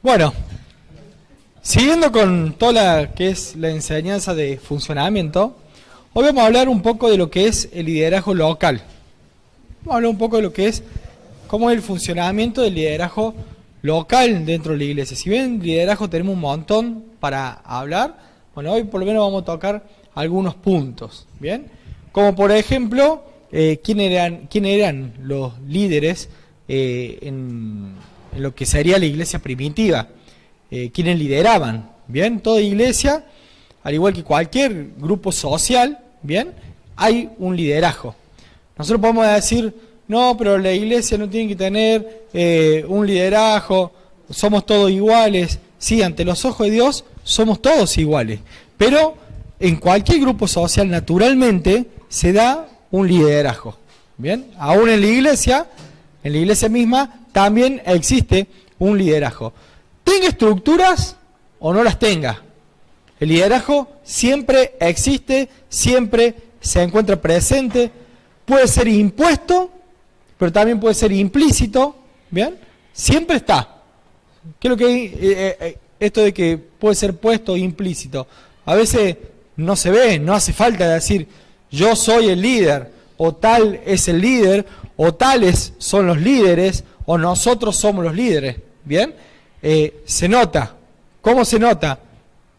Bueno, siguiendo con toda la que es la enseñanza de funcionamiento, hoy vamos a hablar un poco de lo que es el liderazgo local. Vamos a hablar un poco de lo que es cómo es el funcionamiento del liderazgo local dentro de la iglesia. Si bien liderazgo tenemos un montón para hablar, bueno, hoy por lo menos vamos a tocar algunos puntos, ¿bien? Como por ejemplo, ¿quién eran los líderes en lo que sería la iglesia primitiva? ¿Quiénes lideraban? ¿Bien? Toda iglesia, al igual que cualquier grupo social, ¿bien? Hay un liderazgo. Nosotros podemos decir, no, pero la iglesia no tiene que tener un liderazgo, somos todos iguales. Sí, ante los ojos de Dios somos todos iguales, pero en cualquier grupo social naturalmente se da un liderazgo. ¿Bien? Aún en la iglesia misma también existe un liderazgo. Tenga estructuras o no las tenga, el liderazgo siempre existe, siempre se encuentra presente, puede ser impuesto, pero también puede ser implícito, ¿bien? Siempre está. ¿Qué es lo que esto de que puede ser puesto o implícito? A veces no se ve, no hace falta decir yo soy el líder, o tal es el líder, o tales son los líderes, o nosotros somos los líderes, ¿bien? Se nota. ¿Cómo se nota?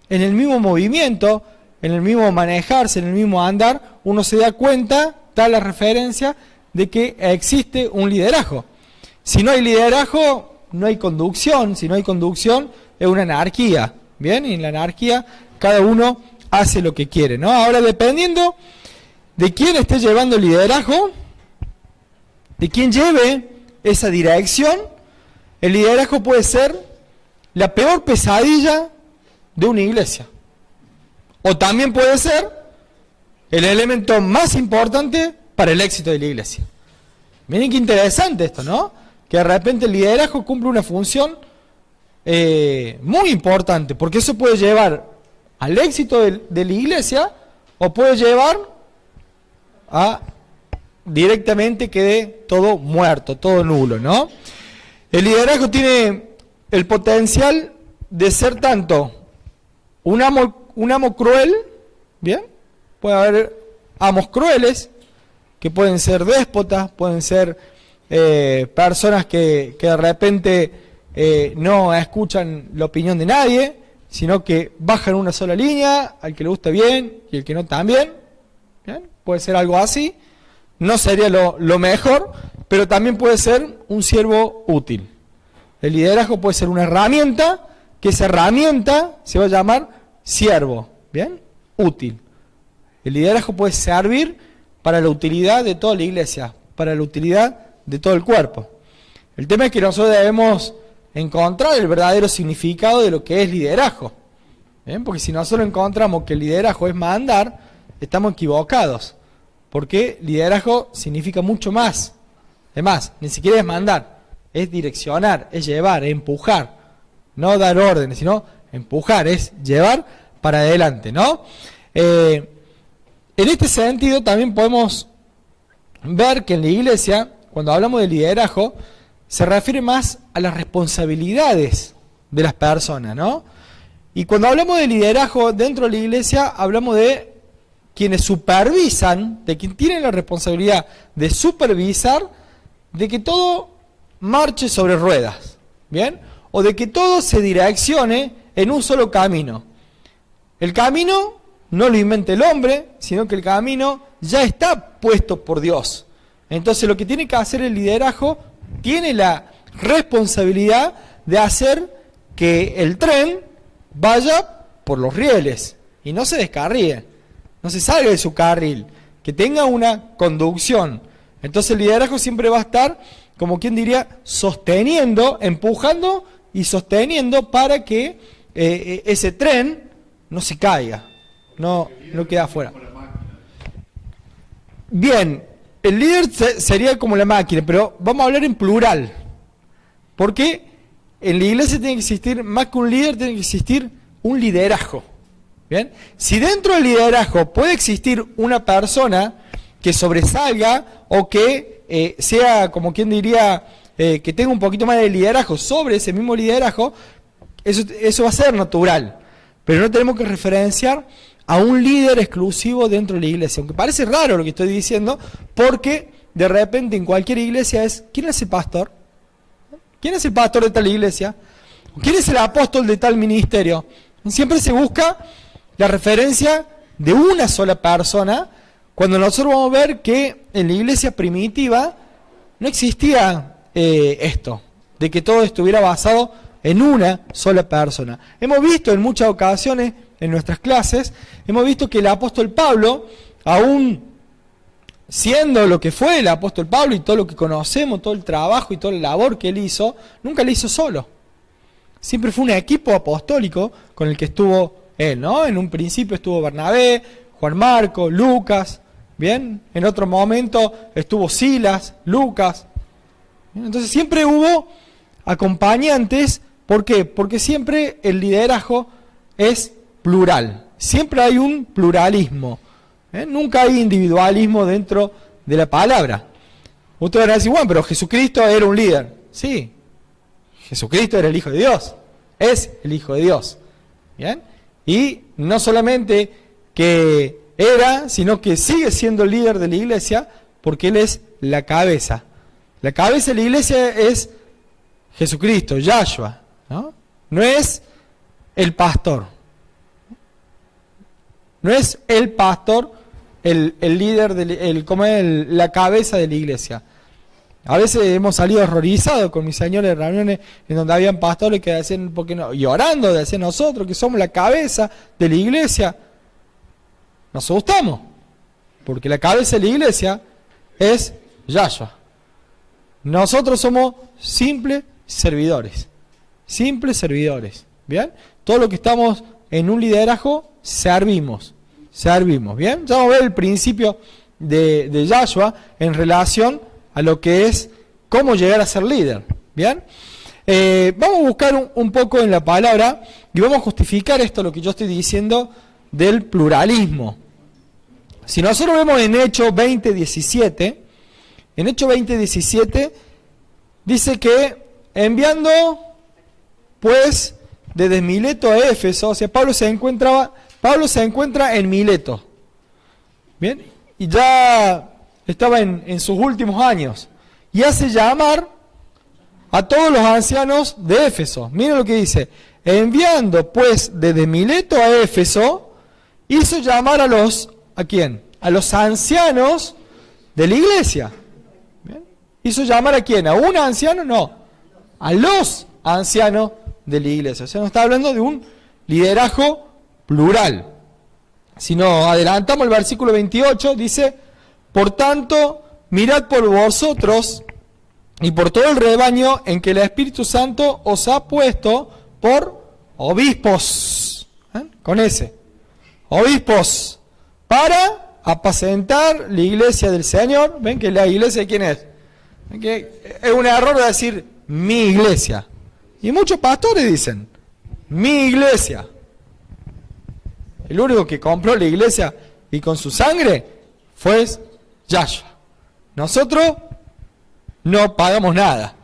En el mismo movimiento, en el mismo manejarse, en el mismo andar, uno se da cuenta, da la referencia de que existe un liderazgo. Si no hay liderazgo, no hay conducción. Si no hay conducción, es una anarquía. ¿Bien? Y en la anarquía, cada uno hace lo que quiere, ¿no? Ahora, dependiendo de quién esté llevando el liderazgo, de quién lleve esa dirección, el liderazgo puede ser la peor pesadilla de una iglesia. O también puede ser el elemento más importante para el éxito de la iglesia. Miren qué interesante esto, ¿no? Que de repente el liderazgo cumple una función muy importante, porque eso puede llevar al éxito de la iglesia o puede llevar a directamente quede todo muerto, todo nulo, ¿no? El liderazgo tiene el potencial de ser tanto un amo cruel, ¿bien? Puede haber amos crueles, que pueden ser déspotas, pueden ser personas que de repente no escuchan la opinión de nadie, sino que bajan una sola línea, al que le gusta bien y el que no también, ¿bien? Puede ser algo así, no sería lo mejor, pero también puede ser un siervo útil. El liderazgo puede ser una herramienta, que esa herramienta se va a llamar siervo, ¿bien? Útil. El liderazgo puede servir para la utilidad de toda la iglesia, para la utilidad de todo el cuerpo. El tema es que nosotros debemos encontrar el verdadero significado de lo que es liderazgo, ¿bien? Porque si nosotros encontramos que el liderazgo es mandar, estamos equivocados, porque liderazgo significa mucho más. Además, ni siquiera es mandar, es direccionar, es llevar, es empujar, no dar órdenes, sino empujar, es llevar para adelante, ¿no? En este sentido también podemos ver que en la iglesia, cuando hablamos de liderazgo, se refiere más a las responsabilidades de las personas, ¿no? Y cuando hablamos de liderazgo dentro de la iglesia, hablamos de quienes supervisan, de quien tienen la responsabilidad de supervisar, de que todo marche sobre ruedas, ¿bien? O de que todo se direccione en un solo camino. El camino no lo inventa el hombre, sino que el camino ya está puesto por Dios. Entonces lo que tiene que hacer el liderazgo tiene la responsabilidad de hacer que el tren vaya por los rieles y no se descarríe, no se salga de su carril, que tenga una conducción. Entonces el liderazgo siempre va a estar, como quien diría, sosteniendo, empujando y sosteniendo para que ese tren no se caiga, no quede afuera. Bien, el líder sería como la máquina, pero vamos a hablar en plural, porque en la iglesia tiene que existir, más que un líder, tiene que existir un liderazgo. ¿Bien? Si dentro del liderazgo puede existir una persona que sobresalga o que sea, como quien diría, que tenga un poquito más de liderazgo sobre ese mismo liderazgo, eso va a ser natural, pero no tenemos que referenciar a un líder exclusivo dentro de la iglesia, aunque parece raro lo que estoy diciendo, porque de repente en cualquier iglesia es, ¿quién es el pastor? ¿Quién es el pastor de tal iglesia? ¿Quién es el apóstol de tal ministerio? Siempre se busca la referencia de una sola persona, cuando nosotros vamos a ver que en la iglesia primitiva no existía esto, de que todo estuviera basado en una sola persona. Hemos visto en muchas ocasiones, en nuestras clases, hemos visto que el apóstol Pablo, aún siendo lo que fue el apóstol Pablo y todo lo que conocemos, todo el trabajo y toda la labor que él hizo, nunca lo hizo solo. Siempre fue un equipo apostólico con el que estuvo él, ¿no? En un principio estuvo Bernabé, Juan Marco, Lucas, ¿bien? En otro momento estuvo Silas, Lucas. ¿Bien? Entonces siempre hubo acompañantes. ¿Por qué? Porque siempre el liderazgo es plural. Siempre hay un pluralismo. Nunca hay individualismo dentro de la palabra. Ustedes van a decir, bueno, pero Jesucristo era un líder. Sí, Jesucristo era el Hijo de Dios. Es el Hijo de Dios. ¿Bien? Y no solamente que era, sino que sigue siendo el líder de la iglesia, porque Él es la cabeza. La cabeza de la iglesia es Jesucristo, Yahshua, ¿no? No es el pastor. No es el pastor el líder, la cabeza de la iglesia. A veces hemos salido horrorizados con mis señores de reuniones en donde habían pastores que decían, ¿por qué no? Y orando, decían nosotros que somos la cabeza de la iglesia. Nos asustamos, porque la cabeza de la iglesia es Yahshua. Nosotros somos simples servidores. Simples servidores. ¿Bien? Todo lo que estamos en un liderazgo, servimos. ¿Bien? Ya vamos a ver el principio de Yahshua en relación a lo que es cómo llegar a ser líder. ¿Bien? Vamos a buscar un poco en la palabra y vamos a justificar esto, lo que yo estoy diciendo del pluralismo. Si nosotros vemos en Hechos 20:17, en Hechos 20:17 dice que enviando pues desde Mileto a Éfeso, o sea, Pablo se encuentra en Mileto. Bien, y ya estaba en sus últimos años, y hace llamar a todos los ancianos de Éfeso. Miren lo que dice: enviando pues desde Mileto a Éfeso, hizo llamar ¿a quién? A los ancianos de la iglesia. ¿Bien? ¿Hizo llamar a quién? ¿A un anciano? No, a los ancianos de la iglesia. O sea, no está hablando de un liderazgo plural. Si nos adelantamos el versículo 28, dice: por tanto, mirad por vosotros y por todo el rebaño en que el Espíritu Santo os ha puesto por obispos. Con ese. Obispos. Para apacentar la iglesia del Señor. ¿Ven que la iglesia de quién es? ¿Ven que es un error decir mi iglesia? Y muchos pastores dicen mi iglesia. El único que compró la iglesia y con su sangre fue Yahshua. Nosotros no pagamos nada.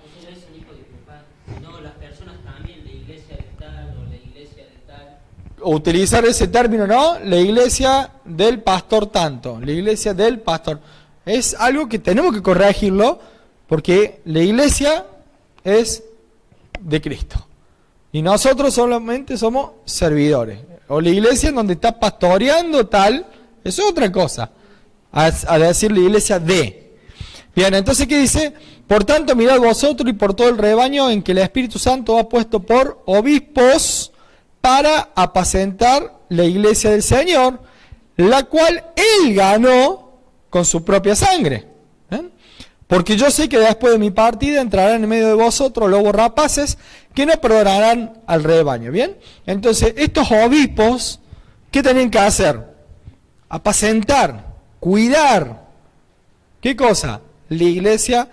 No, las personas también, la iglesia de tal o la iglesia de tal. Utilizar ese término, ¿no? La iglesia del pastor tanto, la iglesia del pastor. Es algo que tenemos que corregirlo, porque la iglesia es de Cristo. Y nosotros solamente somos servidores. O la iglesia en donde está pastoreando tal, eso es otra cosa. A decir la iglesia de. Bien, entonces ¿qué dice? Por tanto, mirad vosotros y por todo el rebaño en que el Espíritu Santo ha puesto por obispos para apacentar la iglesia del Señor, la cual Él ganó con su propia sangre. ¿Ven? Porque yo sé que después de mi partida entrarán en medio de vosotros lobos rapaces que no perdonarán al rebaño. ¿Bien? Entonces, estos obispos, ¿qué tenían que hacer? Apacentar, cuidar. ¿Qué cosa? La iglesia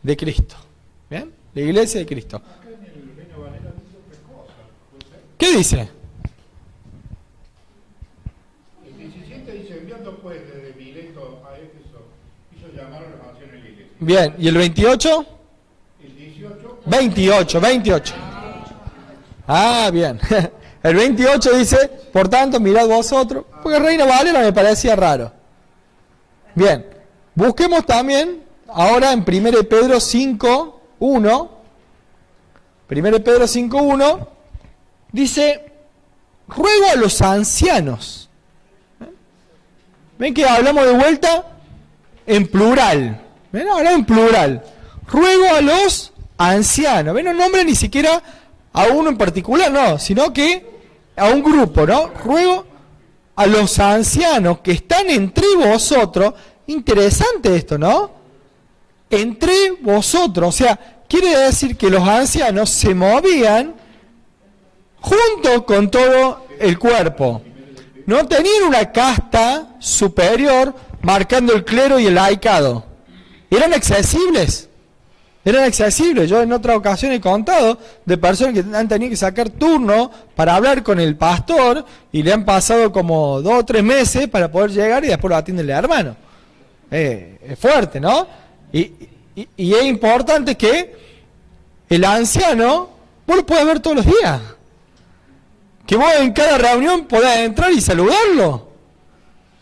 de Cristo. ¿Bien? La iglesia de Cristo. ¿Qué dice? El 17 dice: enviando pues desde Mileto a Éfeso, hizo llamar a los ancianos de la iglesia. Bien, ¿y el 28? El 18. 28. Ah, bien. El 28 dice, por tanto, mirad vosotros, porque Reina Valera me parecía raro. Bien, busquemos también, ahora en 1 Pedro 5, 1, 1 Pedro 5, 1, dice, ruego a los ancianos. ¿Ven que hablamos de vuelta en plural? ¿Ven? Hablamos en plural. Ruego a los ancianos. ¿Ven? No nombra ni siquiera a uno en particular, no, sino que a un grupo, ¿no? Ruego a los ancianos que están entre vosotros. Interesante esto, ¿no? Entre vosotros. O sea, quiere decir que los ancianos se movían junto con todo el cuerpo. No tenían una casta superior marcando el clero y el laicado. Eran accesibles. Eran accesibles. Yo en otra ocasión he contado de personas que han tenido que sacar turno para hablar con el pastor y le han pasado como 2 o 3 meses para poder llegar y después lo atiende el hermano. Es fuerte, ¿no? Y es importante que el anciano, vos lo puedas ver todos los días. Que vos en cada reunión podás entrar y saludarlo.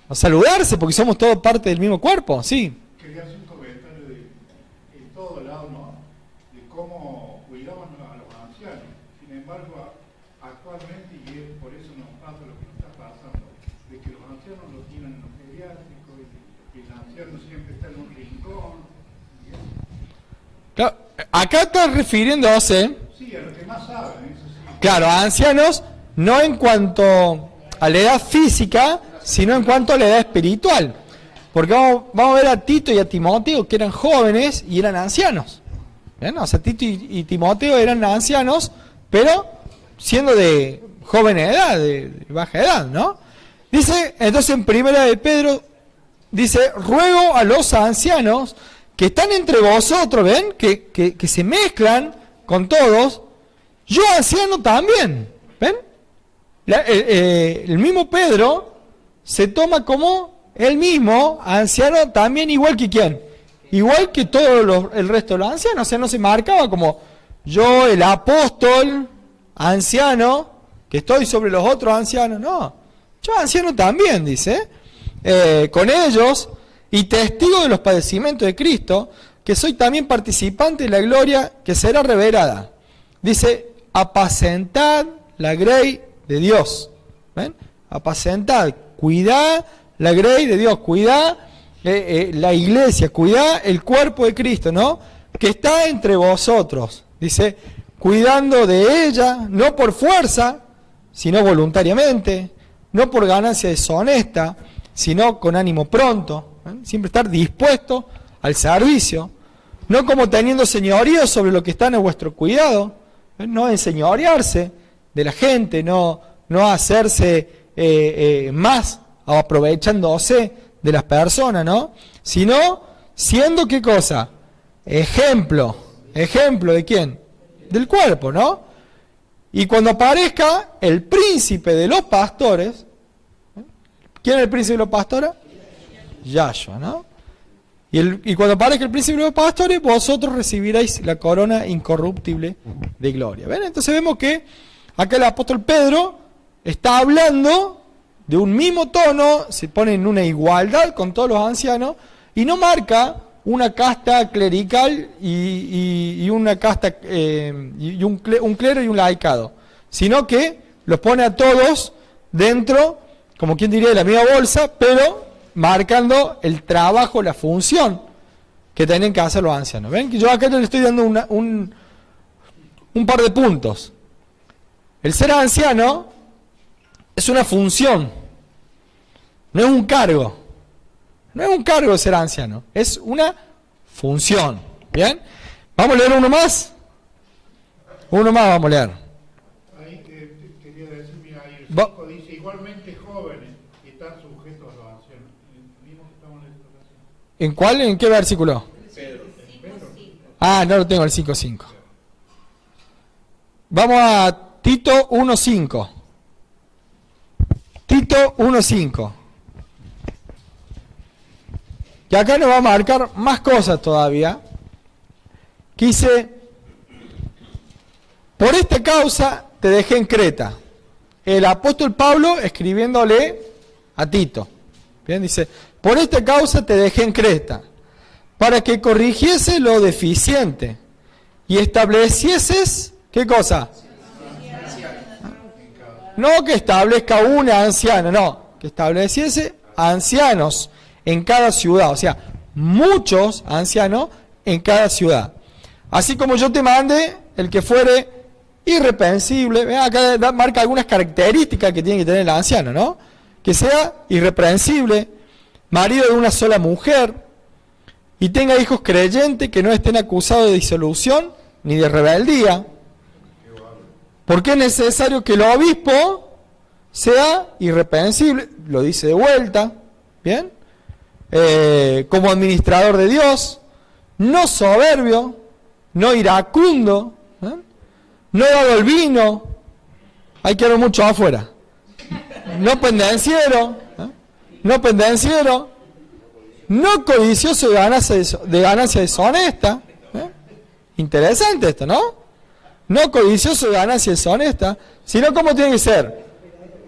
O saludarse, porque somos todos parte del mismo cuerpo, sí. Quería hacer un comentario en todo lado, ¿no? De cómo cuidamos a los ancianos. Sin embargo, actualmente, y por eso nos pasa lo que nos está pasando, de que los ancianos lo tienen en los geriátricos, y el anciano siempre está en un rincón. Claro, acá está refiriéndose, Sí, a los que más saben, eso sí. claro, a ancianos, no en cuanto a la edad física, sino en cuanto a la edad espiritual. Porque vamos a ver a Tito y a Timoteo, que eran jóvenes y eran ancianos. ¿Bien? O sea, Tito y Timoteo eran ancianos, pero siendo de joven edad, de baja edad, ¿no? Dice, entonces en 1 de Pedro, dice, ruego a los ancianos que están entre vosotros, ¿ven? Que se mezclan con todos. Yo anciano también, ¿ven? El mismo Pedro se toma como él mismo, anciano también, igual que quién, igual que todo el resto de los ancianos. O sea, no se marcaba como yo, el apóstol anciano, que estoy sobre los otros ancianos, no, yo anciano también, dice, con ellos, y testigo de los padecimientos de Cristo, que soy también participante de la gloria que será revelada. Dice, apacentad la grey de Dios. ¿Ven? Apacentad, cuidad la grey de Dios, cuidad la iglesia, cuidad el cuerpo de Cristo, ¿no? Que está entre vosotros. Dice, cuidando de ella, no por fuerza, sino voluntariamente, no por ganancia deshonesta, sino con ánimo pronto. Siempre estar dispuesto al servicio, no como teniendo señorío sobre lo que está en vuestro cuidado, no enseñorearse de la gente, no hacerse más aprovechándose de las personas, ¿no? Sino siendo, ¿qué cosa? Ejemplo de quién? Del cuerpo, ¿no? Y cuando aparezca el príncipe de los pastores, ¿quién es el príncipe de los pastores? Yahshua, ¿no? Y cuando aparezca el príncipe de los pastores, vosotros recibiréis la corona incorruptible de gloria. ¿Ven? Entonces vemos que acá el apóstol Pedro está hablando de un mismo tono, se pone en una igualdad con todos los ancianos, y no marca una casta clerical y una casta y un clero y un laicado, sino que los pone a todos dentro, como quien diría, de la misma bolsa, pero marcando el trabajo, la función que tienen que hacer los ancianos. ¿Ven? Que yo acá le estoy dando un par de puntos. El ser anciano es una función, no es un cargo. No es un cargo ser anciano, es una función. ¿Bien? ¿Vamos a leer uno más? Uno más vamos a leer. Ahí quería decir, mira, ahí el 5 dice, igualmente jóvenes están sujetos a los ancianos. El mismo que estamos leyendo acá. ¿En cuál? ¿En qué versículo? Pedro. Ah, no lo tengo, el 5.5. Vamos a Tito 1.5. Tito 1.5. Y acá nos va a marcar más cosas todavía. Que dice, por esta causa te dejé en Creta. El apóstol Pablo escribiéndole a Tito. Bien, dice, por esta causa te dejé en Creta, para que corrigiese lo deficiente y establecieses, ¿qué cosa? No que establezca una anciana, no, que estableciese ancianos en cada ciudad, o sea, muchos ancianos en cada ciudad. Así como yo te mande el que fuere irreprensible, acá marca algunas características que tiene que tener el anciano, ¿no? Que sea irreprensible, marido de una sola mujer, y tenga hijos creyentes que no estén acusados de disolución ni de rebeldía. Porque es necesario que el obispo sea irreprensible, lo dice de vuelta, ¿bien? Como administrador de Dios, no soberbio, no iracundo, ¿eh? No dado el vino, hay que ver mucho afuera, no pendenciero, ¿eh? No pendenciero, no codicioso de ganancia deshonesta, ¿eh? Interesante esto, ¿no? No codicioso de ganancia deshonesta, sino como tiene que ser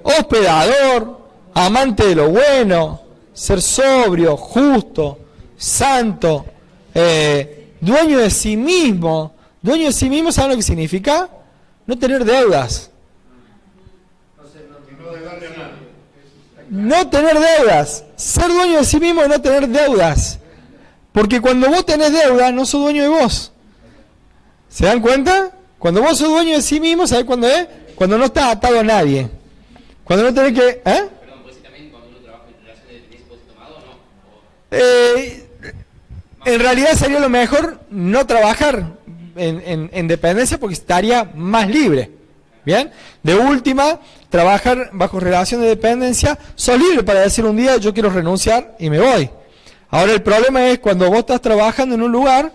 hospedador, amante de lo bueno, ser sobrio, justo, santo, dueño de sí mismo. Dueño de sí mismo, ¿saben lo que significa? No tener deudas. No tener deudas. Ser dueño de sí mismo y no tener deudas. Porque cuando vos tenés deuda, no sos dueño de vos. ¿Se dan cuenta? Cuando vos sos dueño de sí mismo, ¿sabés cuándo es? Cuando no estás atado a nadie. Cuando no tenés que... Perdón, pues también cuando uno trabaja en relación de depósito tomado, ¿no? En realidad sería lo mejor no trabajar en dependencia porque estaría más libre. ¿Bien? De última, trabajar bajo relación de dependencia, sos libre para decir un día yo quiero renunciar y me voy. Ahora el problema es cuando vos estás trabajando en un lugar,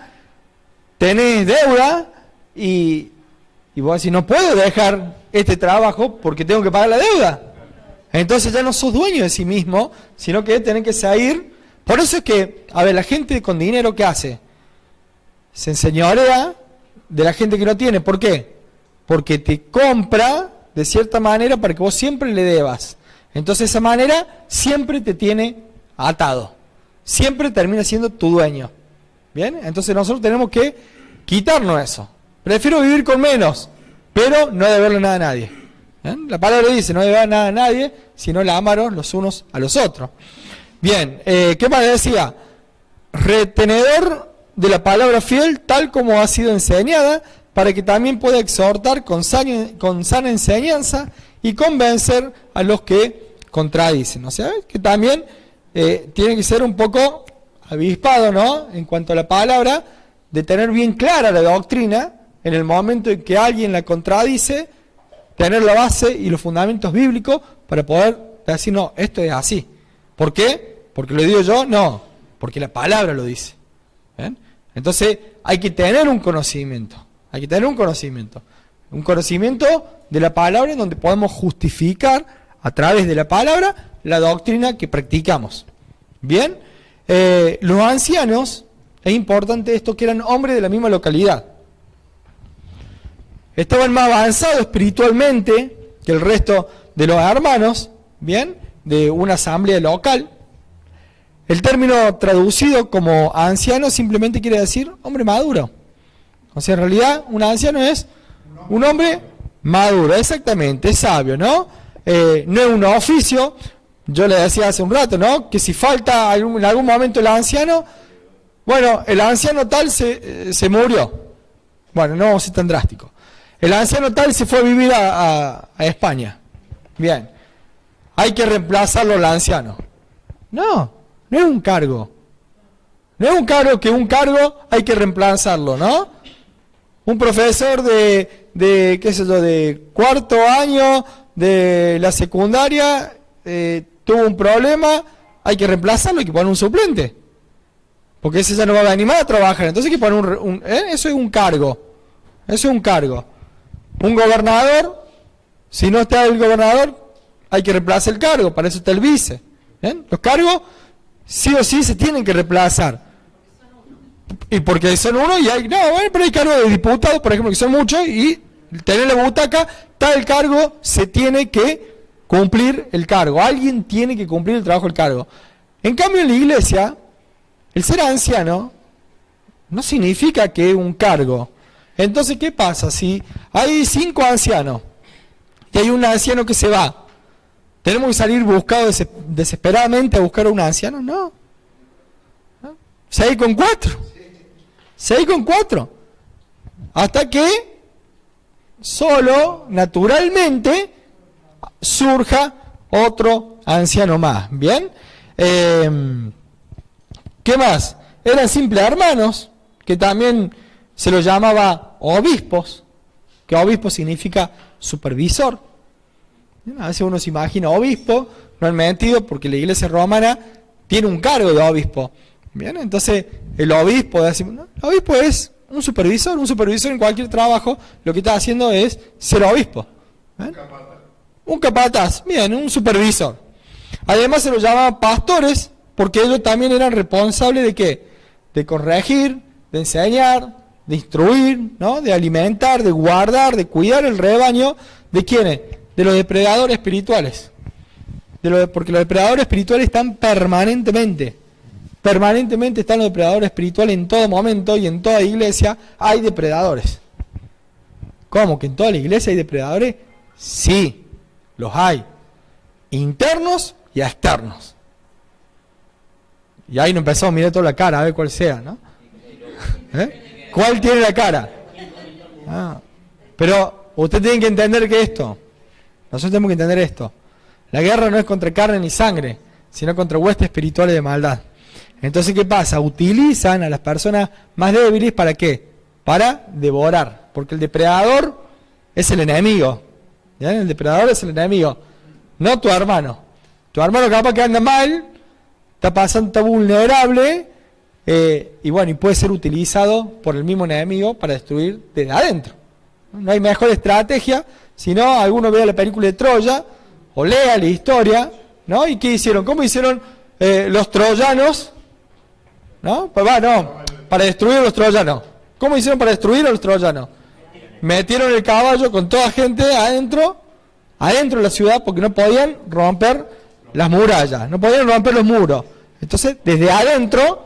tenés deuda y vos decís no puedo dejar este trabajo porque tengo que pagar la deuda. Entonces ya no sos dueño de sí mismo, sino que tenés que salir. Por eso es que, a ver, la gente con dinero, ¿qué hace? Se enseñorea de la gente que no tiene. ¿Por qué? Porque te compra de cierta manera para que vos siempre le debas. Entonces de esa manera siempre te tiene atado. Siempre termina siendo tu dueño. ¿Bien? Entonces nosotros tenemos que quitarnos eso. Prefiero vivir con menos, pero no deberle nada a nadie. ¿Bien? La palabra dice, no deber nada a nadie, sino la amaros los unos a los otros. Bien, ¿qué más decía? Retenedor de la palabra fiel tal como ha sido enseñada, para que también pueda exhortar con sana enseñanza y convencer a los que contradicen. O sea, que también tiene que ser un poco avispado, ¿no? En cuanto a la palabra, de tener bien clara la doctrina, en el momento en que alguien la contradice, tener la base y los fundamentos bíblicos para poder decir, no, esto es así. ¿Por qué? ¿Porque lo digo yo? No, porque la palabra lo dice. ¿Ven? Entonces hay que tener un conocimiento. Hay que tener un conocimiento de la palabra en donde podemos justificar a través de la palabra la doctrina que practicamos. Bien, los ancianos, es importante esto, que eran hombres de la misma localidad. Estaban más avanzados espiritualmente que el resto de los hermanos, bien, de una asamblea local. El término traducido como anciano simplemente quiere decir hombre maduro. O sea, en realidad, un anciano es un hombre maduro, exactamente, es sabio, ¿no? No es un oficio. Yo le decía hace un rato, ¿no? Que si falta en algún momento el anciano, bueno, el anciano tal se murió. Bueno, no vamos a ser tan drástico. El anciano tal se fue a vivir a España. Bien. Hay que reemplazarlo al anciano. No es un cargo. No es un cargo que un cargo hay que reemplazarlo, ¿no? Un profesor qué sé yo, de cuarto año de la secundaria tuvo un problema, hay que reemplazarlo, hay que poner un suplente. Porque ese ya no va a animar a trabajar. Entonces hay que poner eso es un cargo. Eso es un cargo. Un gobernador, si no está el gobernador, hay que reemplazar el cargo, para eso está el vice. ¿Ven? Los cargos sí o sí se tienen que reemplazar. Y porque son uno y hay, no, bueno, pero hay cargos de diputados, por ejemplo, que son muchos y tener la butaca, tal cargo, se tiene que cumplir el cargo. Alguien tiene que cumplir el trabajo del cargo. En cambio, en la iglesia, el ser anciano no significa que es un cargo. Entonces, ¿qué pasa? Si hay 5 ancianos y hay un anciano que se va, ¿tenemos que salir buscados desesperadamente a buscar a un anciano? No. 6 con 4. 6 con 4. Hasta que solo, naturalmente, surja otro anciano más. ¿Bien? ¿Qué más? Eran simples hermanos, que también se los llamaba obispos, que obispo significa supervisor. A veces uno se imagina obispo, no han mentido, porque la iglesia romana tiene un cargo de obispo. Bien, entonces el obispo, decimos, el obispo es un supervisor en cualquier trabajo, lo que está haciendo es ser obispo. ¿Bien? Un capataz, bien, un supervisor. Además se los llamaban pastores, porque ellos también eran responsables de ¿qué? De corregir, de enseñar, de instruir, ¿no? De alimentar, de guardar, de cuidar el rebaño. ¿De quiénes? De los depredadores espirituales. Porque los depredadores espirituales están permanentemente están los depredadores espirituales en todo momento, y en toda iglesia hay depredadores. ¿Cómo? ¿Que en toda la iglesia hay depredadores? Sí, los hay. Internos y externos. Y ahí nos empezamos a mirar toda la cara, a ver cuál sea, ¿no? ¿Eh? ¿Cuál tiene la cara? Pero usted tiene que entender que nosotros tenemos que entender esto. La guerra no es contra carne ni sangre, sino contra huestes espirituales de maldad. Entonces, ¿qué pasa? Utilizan a las personas más débiles, ¿para qué? Para devorar. Porque el depredador es el enemigo. ¿Ya? El depredador es el enemigo, no tu hermano. Tu hermano capaz que anda mal, está vulnerable, y bueno, y puede ser utilizado por el mismo enemigo para destruir desde adentro. No hay mejor estrategia, sino alguno vea la película de Troya, o lea la historia, ¿no? ¿Y qué hicieron? ¿Cómo hicieron los troyanos? ¿No? Para destruir a los troyanos. ¿Cómo hicieron para destruir a los troyanos? Metieron el caballo con toda gente adentro de la ciudad, porque no podían romper las murallas, no podían romper los muros. Entonces, desde adentro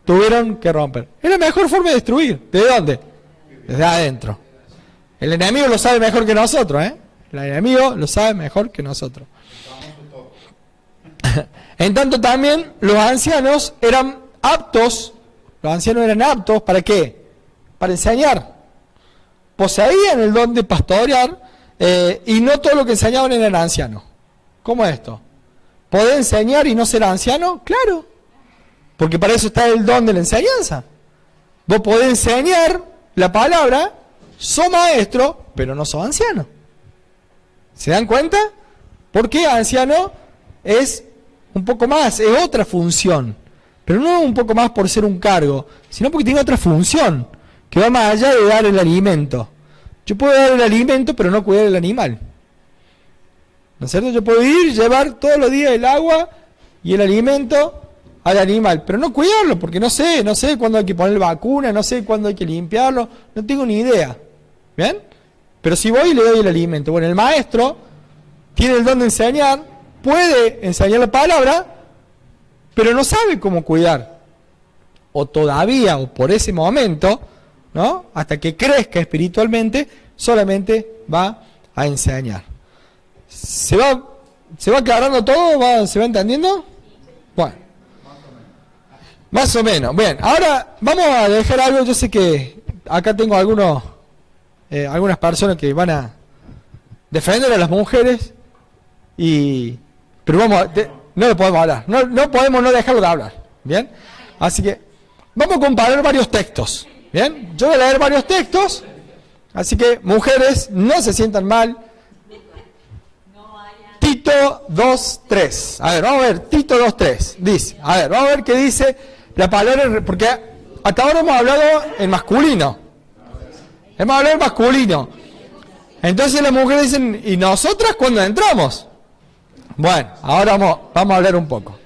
tuvieron que romper. Es la mejor forma de destruir. ¿Desde dónde? Desde adentro. El enemigo lo sabe mejor que nosotros, ¿eh? El enemigo lo sabe mejor que nosotros. En tanto también los ancianos eran aptos. Los ancianos eran aptos, ¿para qué? Para enseñar. Poseían el don de pastorear, y no todo lo que enseñaban eran ancianos. ¿Cómo es esto? ¿Podés enseñar y no ser anciano? Claro, porque para eso está el don de la enseñanza. Vos podés enseñar la palabra, sos maestro, pero no sos anciano. ¿Se dan cuenta? Porque anciano es un poco más, es otra función, pero no un poco más por ser un cargo, sino porque tiene otra función, que va más allá de dar el alimento. Yo puedo dar el alimento, pero no cuidar el animal. ¿No es cierto? Yo puedo ir, llevar todos los días el agua y el alimento al animal, pero no cuidarlo, porque no sé cuándo hay que poner vacuna, no sé cuándo hay que limpiarlo, no tengo ni idea. ¿Bien? Pero si voy y le doy el alimento, bueno, el maestro tiene el don de enseñar, puede enseñar la palabra, pero no sabe cómo cuidar. O todavía, o por ese momento, ¿no? Hasta que crezca espiritualmente, solamente va a enseñar. ¿Se va aclarando todo? ¿Se va entendiendo? Bueno, más o menos. Bien, ahora vamos a dejar algo. Yo sé que acá tengo algunas personas que van a defender a las mujeres, pero no le podemos hablar. No podemos no dejarlo de hablar. Bien, así que vamos a comparar varios textos. Bien, yo voy a leer varios textos, así que mujeres, no se sientan mal. Tito 2:3. A ver, vamos a ver, Tito 2:3. Dice, a ver, vamos a ver qué dice la palabra, porque hasta ahora hemos hablado en masculino. Hemos hablado en masculino. Entonces las mujeres dicen, ¿y nosotras cuándo entramos? Bueno, ahora vamos a hablar un poco.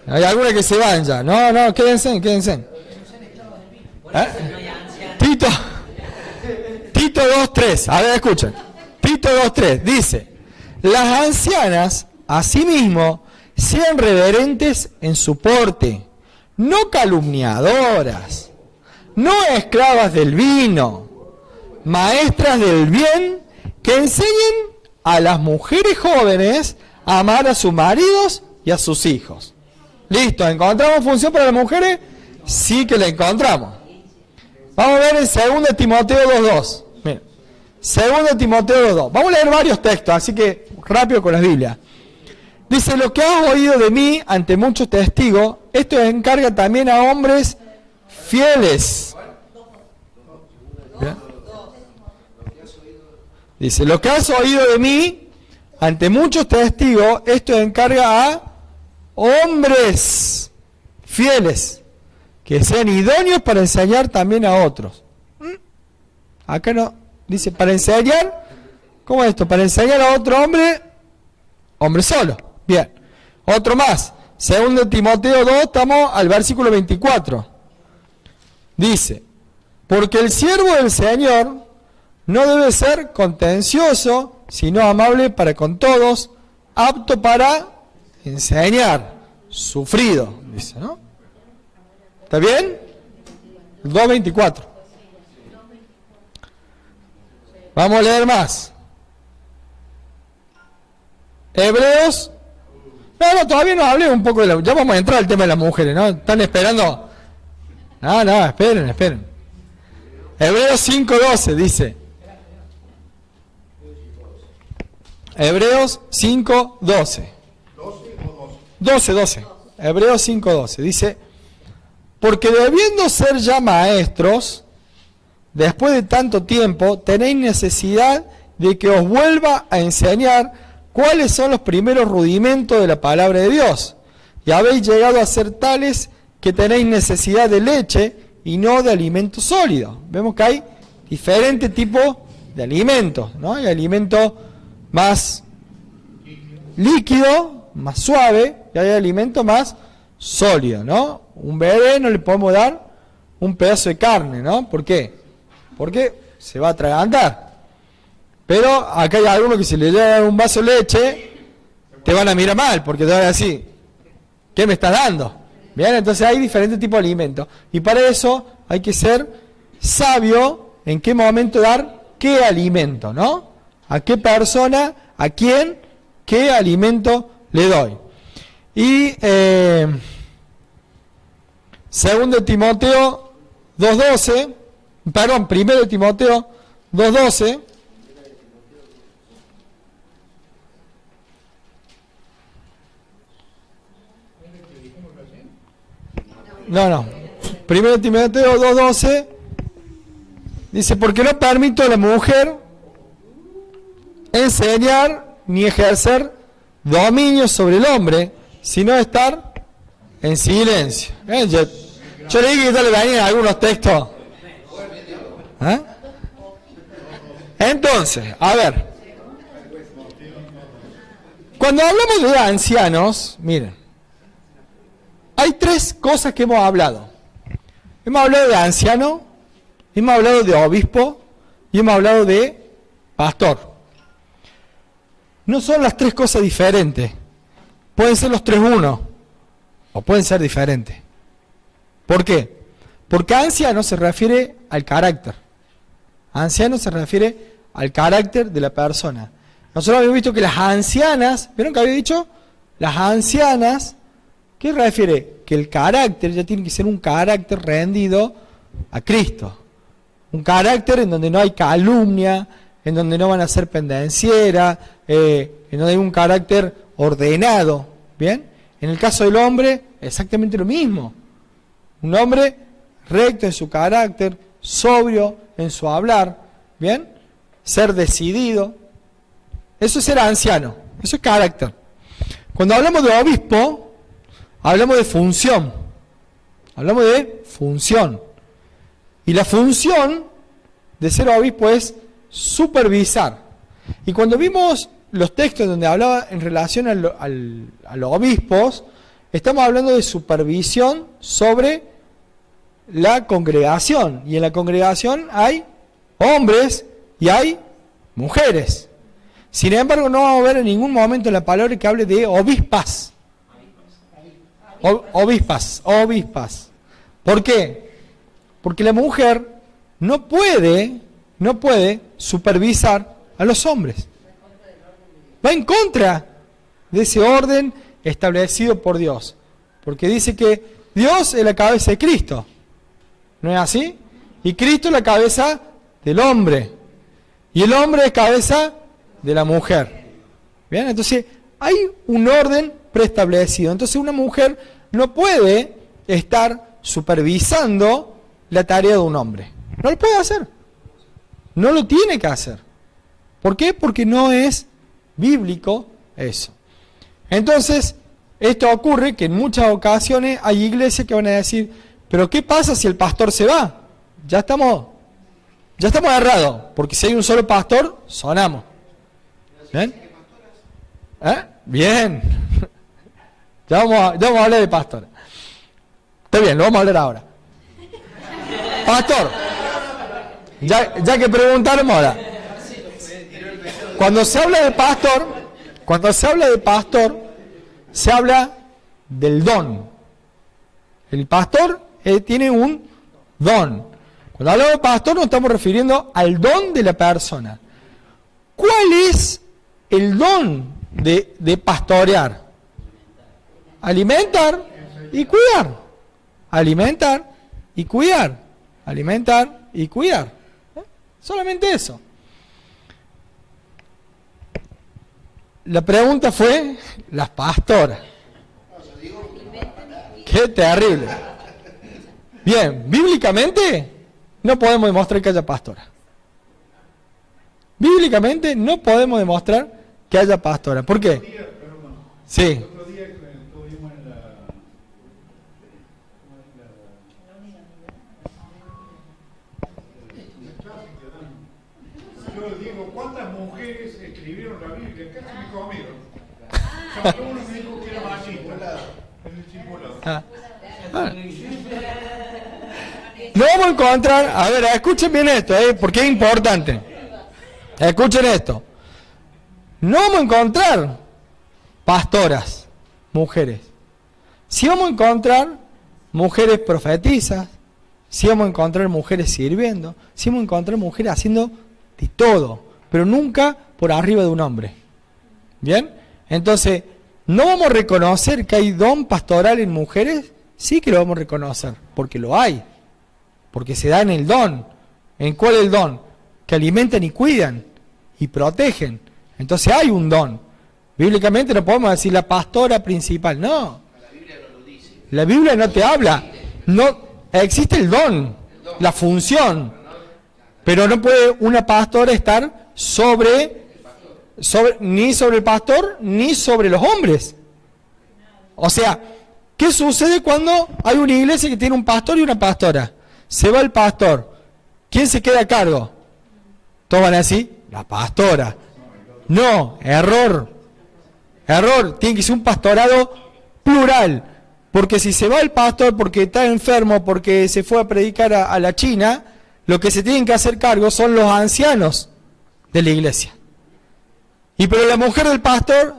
Hay algunas que se van ya. No, quédense. Tito 2:3, a ver, escuchen. Tito 2:3 dice: las ancianas, asimismo, sean reverentes en su porte, no calumniadoras, no esclavas del vino, maestras del bien, que enseñen a las mujeres jóvenes a amar a sus maridos y a sus hijos. Listo, ¿encontramos función para las mujeres? Sí que la encontramos. Vamos a ver en 2 Timoteo 2:2. Miren, 2 Timoteo 2:2. Vamos a leer varios textos, así que rápido con las Biblias. Dice: lo que has oído de mí ante muchos testigos, esto encarga también a hombres fieles. ¿Bien? Dice: lo que has oído de mí ante muchos testigos, esto encarga a hombres fieles, que sean idóneos para enseñar también a otros. Acá no, dice para enseñar. ¿Cómo es esto? Para enseñar a otro hombre solo. Bien. Otro más. 2 Timoteo 2, estamos al versículo 24. Dice: porque el siervo del Señor no debe ser contencioso, sino amable para con todos, apto para enseñar, sufrido, dice, ¿no? ¿Está bien? 2:24. Vamos a leer más. Hebreos. No, todavía no hablé un poco de la... Ya vamos a entrar al tema de las mujeres, ¿no? ¿Están esperando? No, esperen. Hebreos 5:12 dice. Hebreos 5:12. 12. Hebreos 5:12 dice: porque debiendo ser ya maestros, después de tanto tiempo, tenéis necesidad de que os vuelva a enseñar cuáles son los primeros rudimentos de la palabra de Dios. Y habéis llegado a ser tales que tenéis necesidad de leche y no de alimento sólido. Vemos que hay diferentes tipos de alimentos, ¿no? Hay alimento más líquido, más suave, y hay alimento más sólido, ¿no? Un bebé no le podemos dar un pedazo de carne, ¿no? ¿Por qué? Porque se va a atragantar. Pero acá hay algunos que si le dan un vaso de leche, te van a mirar mal, porque te van a decir, ¿qué me estás dando? Bien, entonces hay diferentes tipos de alimentos. Y para eso hay que ser sabio en qué momento dar qué alimento, ¿no? A qué persona, a quién, qué alimento le doy. Y 2 Timoteo 2:12, perdón, 1 Timoteo 2:12. No. 1 Timoteo 2:12 dice: porque no permito a la mujer enseñar ni ejercer dominio sobre el hombre, sino estar en silencio. Yo le dije que le venían algunos textos. ¿Eh? Entonces, a ver, cuando hablamos de ancianos, miren, hay 3 cosas que hemos hablado. Hemos hablado de anciano, hemos hablado de obispo y hemos hablado de pastor. No son las 3 cosas diferentes. Pueden ser los 3 uno, o pueden ser diferentes. ¿Por qué? Porque anciano se refiere al carácter. Anciano se refiere al carácter de la persona. Nosotros habíamos visto que las ancianas, ¿vieron que había dicho? Las ancianas, ¿qué refiere? Que el carácter ya tiene que ser un carácter rendido a Cristo. Un carácter en donde no hay calumnia, en donde no van a ser pendencieras, en donde hay un carácter ordenado. ¿Bien? En el caso del hombre, exactamente lo mismo. Un hombre recto en su carácter, sobrio en su hablar. ¿Bien? Ser decidido. Eso es ser anciano. Eso es carácter. Cuando hablamos de obispo, hablamos de función. Hablamos de función. Y la función de ser obispo es supervisar. Y cuando vimos los textos donde hablaba en relación a los obispos, estamos hablando de supervisión sobre la congregación. Y en la congregación hay hombres y hay mujeres. Sin embargo, no vamos a ver en ningún momento en la palabra que hable de obispas. Obispas. ¿Por qué? Porque la mujer no puede supervisar a los hombres. Va en contra de ese orden establecido por Dios. Porque dice que Dios es la cabeza de Cristo. ¿No es así? Y Cristo es la cabeza del hombre. Y el hombre es cabeza de la mujer. ¿Bien? Entonces, hay un orden preestablecido. Entonces, una mujer no puede estar supervisando la tarea de un hombre. No lo puede hacer. No lo tiene que hacer. ¿Por qué? Porque no es bíblico eso. Entonces, esto ocurre que en muchas ocasiones hay iglesias que van a decir, pero ¿qué pasa si el pastor se va? Ya estamos errados, porque si hay un solo pastor, sonamos. ¿Bien? Bien. Ya vamos a hablar de pastor. Está bien, lo vamos a hablar ahora. Pastor, ya que preguntaron ahora. Cuando se habla de pastor, se habla del don. El pastor tiene un don. Cuando hablamos de pastor nos estamos refiriendo al don de la persona. ¿Cuál es el don de pastorear? Alimentar y cuidar. Alimentar y cuidar. Alimentar y cuidar. Solamente eso. La pregunta fue, las pastoras. Qué terrible. Bien, bíblicamente no podemos demostrar que haya pastora. Bíblicamente no podemos demostrar que haya pastora. ¿Por qué? Sí. Yo digo, ¿cuántas mujeres escribieron la Biblia? Casi me comieron. Solo uno me dijo que era machista. En el discipulado. No vamos a encontrar, a ver, escuchen bien esto, porque es importante. Escuchen esto. No vamos a encontrar pastoras, mujeres. Sí vamos a encontrar mujeres profetizas, sí vamos a encontrar mujeres sirviendo, sí vamos a encontrar mujeres haciendo de todo, pero nunca por arriba de un hombre. ¿Bien? Entonces, ¿no vamos a reconocer que hay don pastoral en mujeres? Sí que lo vamos a reconocer, porque lo hay. Porque se da en el don. ¿En cuál es el don? Que alimentan y cuidan y protegen. Entonces hay un don. Bíblicamente no podemos decir la pastora principal, no. La Biblia no lo dice. La Biblia no te habla. No, existe el don, la función. Pero no puede una pastora estar ni sobre el pastor, ni sobre los hombres. O sea, ¿qué sucede cuando hay una iglesia que tiene un pastor y una pastora? Se va el pastor. ¿Quién se queda a cargo? Todos van a decir, la pastora. No, error. Error. Tiene que ser un pastorado plural. Porque si se va el pastor porque está enfermo, porque se fue a predicar a la China, lo que se tienen que hacer cargo son los ancianos de la iglesia. Y pero la mujer del pastor,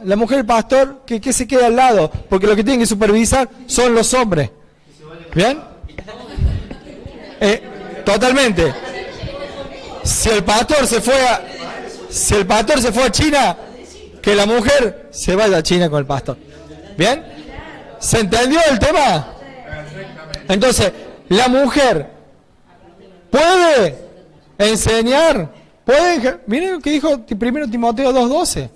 ¿qué se queda al lado? Porque lo que tienen que supervisar son los hombres. ¿Bien? Totalmente. Si el pastor se fue a China, que la mujer se vaya a China con el pastor. ¿Bien? ¿Se entendió el tema? Entonces, la mujer puede enseñar, miren lo que dijo 1 Timoteo 2:12.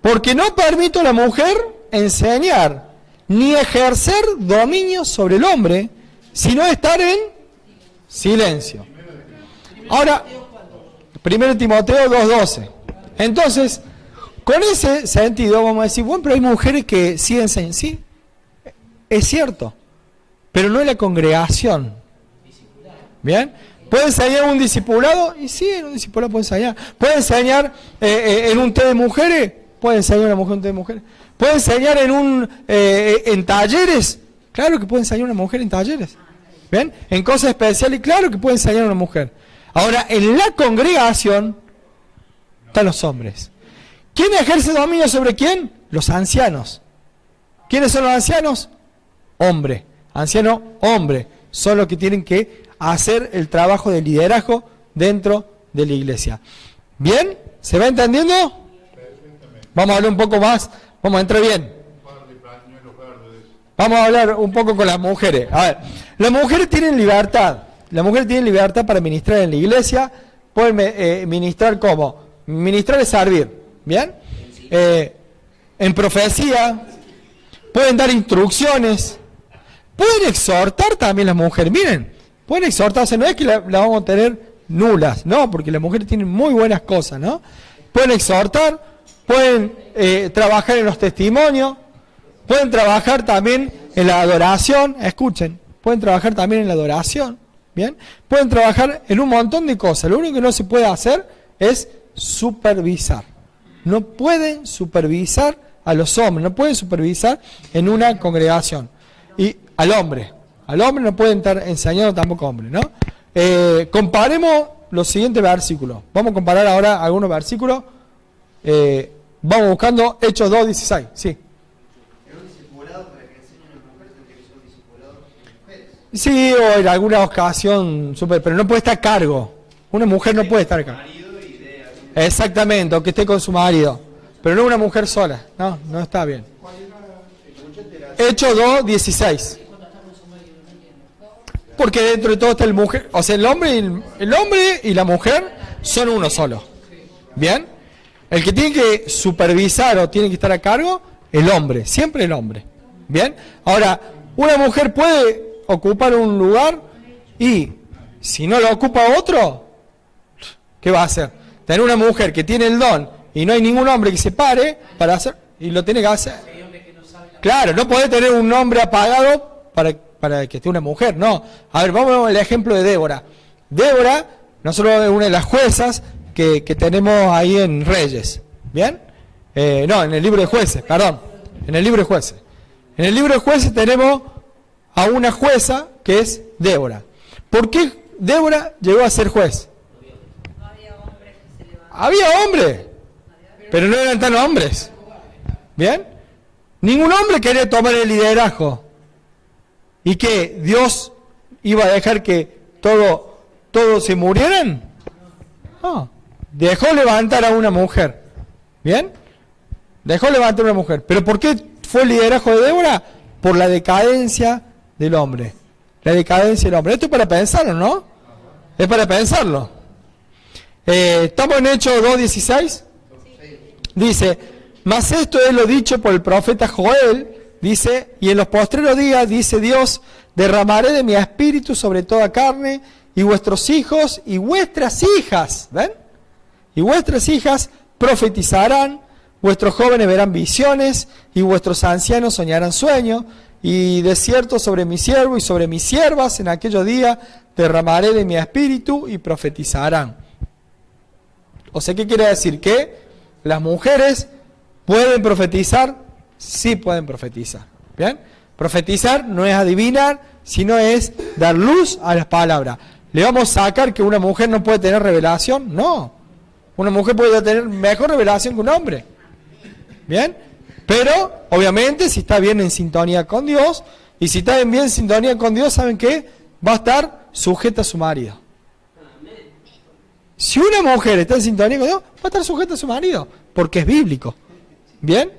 Porque no permito a la mujer enseñar ni ejercer dominio sobre el hombre, sino estar en silencio. Ahora, 1 Timoteo 2:12. Entonces, con ese sentido vamos a decir, bueno, pero hay mujeres que sí enseñan. Sí, es cierto, pero no en la congregación. ¿Bien? ¿Puede enseñar un discipulado? Y sí, en un discipulado puede enseñar. ¿Puede enseñar en un té de mujeres? Puede enseñar una mujer en un té de mujeres. ¿Puede enseñar en talleres? Claro que puede enseñar una mujer en talleres. ¿Ven? En cosas especiales, claro que puede enseñar una mujer. Ahora, en la congregación, Están los hombres. ¿Quién ejerce dominio sobre quién? Los ancianos. ¿Quiénes son los ancianos? Hombre. Anciano, hombre. Son los que tienen que hacer el trabajo de liderazgo dentro de la iglesia. ¿Bien? ¿Se va entendiendo? Vamos a hablar un poco más. Vamos a entrar bien. Vamos a hablar un poco con las mujeres. A ver, las mujeres tienen libertad. Las mujeres tienen libertad para ministrar en la iglesia. Pueden ministrar ¿cómo? Ministrar es servir. ¿Bien? En profecía. Pueden dar instrucciones. Pueden exhortar también las mujeres. Miren, pueden exhortar. O sea, no es que la vamos a tener nulas, no, porque las mujeres tienen muy buenas cosas, ¿no? Pueden exhortar, pueden trabajar en los testimonios, pueden trabajar también en la adoración, escuchen, pueden trabajar también en la adoración, ¿bien? Pueden trabajar en un montón de cosas. Lo único que no se puede hacer es supervisar. No pueden supervisar a los hombres, no pueden supervisar en una congregación. Y al hombre no pueden estar enseñando tampoco hombres, ¿no? Comparemos los siguientes versículos. Vamos a comparar ahora algunos versículos. Vamos buscando Hechos 2:16. Sí. ¿Es un discipulado para que enseñen a las mujeres? ¿Tendría que ser un discipulado de mujeres? Sí, o en alguna ocasión, pero no puede estar a cargo. Una mujer no puede estar a cargo. Exactamente, o que esté con su marido. Pero no una mujer sola. No, no está bien. Hechos 2:16. Porque dentro de todo está el mujer, o sea, el hombre y la mujer son uno solo. ¿Bien? El que tiene que supervisar o tiene que estar a cargo, el hombre, siempre el hombre. ¿Bien? Ahora, una mujer puede ocupar un lugar y si no lo ocupa otro, ¿qué va a hacer? Tener una mujer que tiene el don y no hay ningún hombre que se pare para hacer, y lo tiene que hacer. Claro, no puede tener un hombre apagado para que esté una mujer, no. A ver, vamos al ejemplo de Débora. Débora, nosotros es una de las juezas que tenemos ahí en Reyes, ¿bien? No, en el libro de jueces, perdón, en el libro de jueces. En el libro de jueces tenemos a una jueza que es Débora. ¿Por qué Débora llegó a ser juez? Había hombres, pero no eran tan hombres, ¿bien? Ningún hombre quería tomar el liderazgo. ¿Y que Dios iba a dejar que todos se murieran? No. Dejó levantar a una mujer. ¿Bien? Dejó levantar a una mujer. ¿Pero por qué fue el liderazgo de Débora? Por la decadencia del hombre. La decadencia del hombre. Esto es para pensarlo, ¿no? Es para pensarlo. ¿Estamos en Hechos 2:16? Dice, mas esto es lo dicho por el profeta Joel. Dice, y en los postreros días, dice Dios, derramaré de mi espíritu sobre toda carne, y vuestros hijos y vuestras hijas, ¿ven? Y vuestras hijas profetizarán, vuestros jóvenes verán visiones, y vuestros ancianos soñarán sueños, y de cierto sobre mi siervo y sobre mis siervas en aquellos días derramaré de mi espíritu y profetizarán. O sea, ¿qué quiere decir? Que las mujeres pueden profetizar. Sí pueden profetizar, ¿bien? Profetizar no es adivinar, sino es dar luz a las palabras. ¿Le vamos a sacar que una mujer no puede tener revelación? No. Una mujer puede tener mejor revelación que un hombre, ¿bien? Pero, obviamente, si está bien en sintonía con Dios, y si está bien en sintonía con Dios, ¿saben qué? Va a estar sujeta a su marido. Si una mujer está en sintonía con Dios, va a estar sujeta a su marido, porque es bíblico, ¿bien?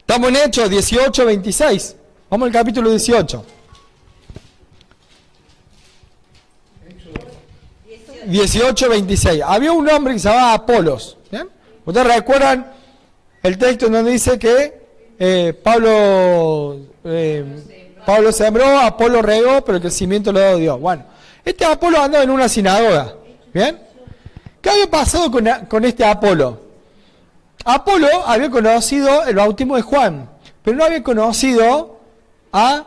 Estamos en Hechos 18:26. Vamos al capítulo 18. 18:26. Había un hombre que se llamaba Apolos. ¿Bien? Ustedes recuerdan el texto en donde dice que Pablo sembró, Apolo regó, pero el crecimiento lo dio Dios. Bueno, este Apolo andaba en una sinagoga. ¿Bien? ¿Qué había pasado con este Apolo? Apolo había conocido el bautismo de Juan, pero no había conocido a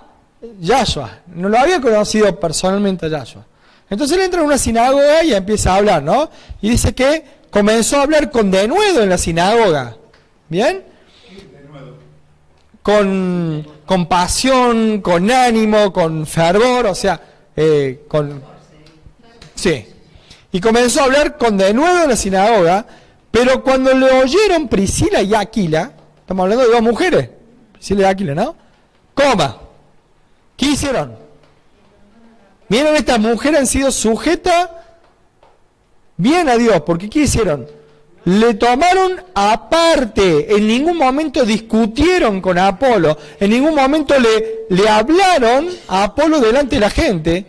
Yahshua, no lo había conocido personalmente a Yahshua. Entonces él entra en una sinagoga y empieza a hablar, ¿no? Y dice que comenzó a hablar con denuedo en la sinagoga, ¿bien? Con pasión, con ánimo, con fervor, o sea, sí. y comenzó a hablar con denuedo en la sinagoga, pero cuando le oyeron Priscila y Aquila, estamos hablando de dos mujeres, Priscila y Aquila, ¿no? Coma. ¿Qué hicieron? Miren, estas mujeres han sido sujetas bien a Dios, porque ¿qué hicieron? Le tomaron aparte, en ningún momento discutieron con Apolo, en ningún momento le hablaron a Apolo delante de la gente,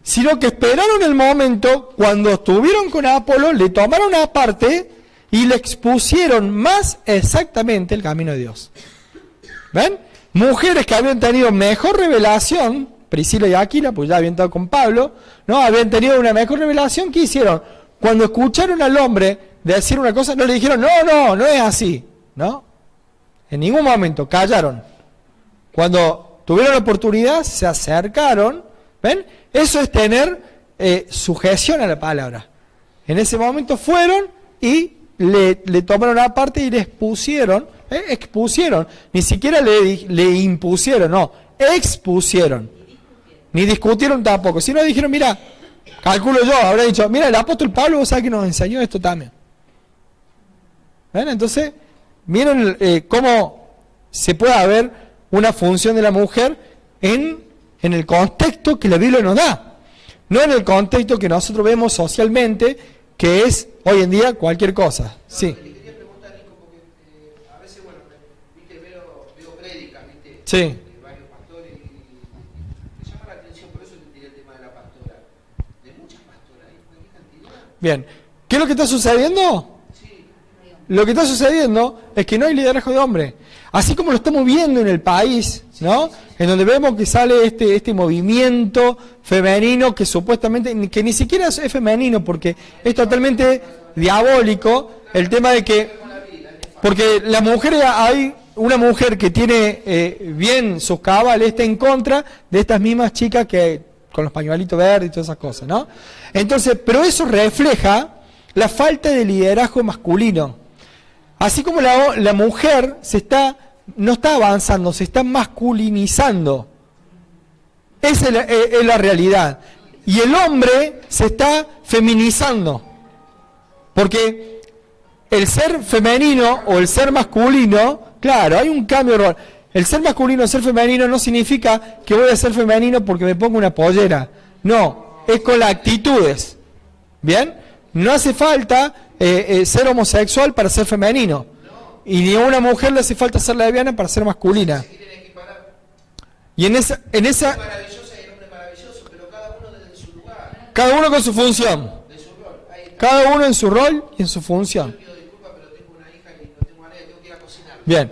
sino que esperaron el momento, cuando estuvieron con Apolo, le tomaron aparte y le expusieron más exactamente el camino de Dios. ¿Ven? Mujeres que habían tenido mejor revelación, Priscila y Aquila, pues ya habían estado con Pablo, ¿no? Habían tenido una mejor revelación. ¿Qué hicieron? Cuando escucharon al hombre decir una cosa, no le dijeron, no es así, ¿no? En ningún momento, callaron. Cuando tuvieron la oportunidad, se acercaron, ¿ven? Eso es tener sujeción a la palabra. En ese momento fueron y le tomaron aparte y le expusieron, ni siquiera le impusieron, no, expusieron. Ni discutieron tampoco, sino dijeron, mira, calculo yo, habrá dicho, mira, el apóstol Pablo, vos sabés que nos enseñó esto también. ¿Ven? Entonces, miren cómo se puede ver una función de la mujer en el contexto que la Biblia nos da. No en el contexto que nosotros vemos socialmente, que es hoy en día cualquier cosa. Sí. Le quería preguntar, Nico, porque a veces, bueno, viste, veo prédicas, viste, Sí. de varios pastores, y me llama la atención, por eso te tiré el tema de la pastora. De muchas pastoras, ¿hay qué cantidad? Bien. ¿Qué es lo que está sucediendo? Lo que está sucediendo es que no hay liderazgo de hombre. Así como lo estamos viendo en el país, ¿no? En donde vemos que sale este movimiento femenino que supuestamente, que ni siquiera es femenino, porque es totalmente diabólico el tema de que, porque la mujer, hay una mujer que tiene bien sus cabales, está en contra de estas mismas chicas que con los pañuelitos verdes y todas esas cosas, ¿no? Entonces, pero eso refleja la falta de liderazgo masculino. Así como la mujer no está avanzando, se está masculinizando. Esa es la realidad. Y el hombre se está feminizando. Porque el ser femenino o el ser masculino, claro, hay un cambio de rol. El ser masculino o ser femenino no significa que voy a ser femenino porque me pongo una pollera. No, es con las actitudes. ¿Bien? No hace falta ser homosexual para ser femenino. Y ni a una mujer le hace falta ser lesbiana para ser masculina. Y en esa Maravillosa y el hombre maravilloso, pero cada uno desde su lugar, cada uno con su función. de su rol. Ahí está. Cada uno en su rol y en su función. Yo pido disculpas, pero tengo una hija y no tengo a nadie, tengo que ir a cocinar. Bien.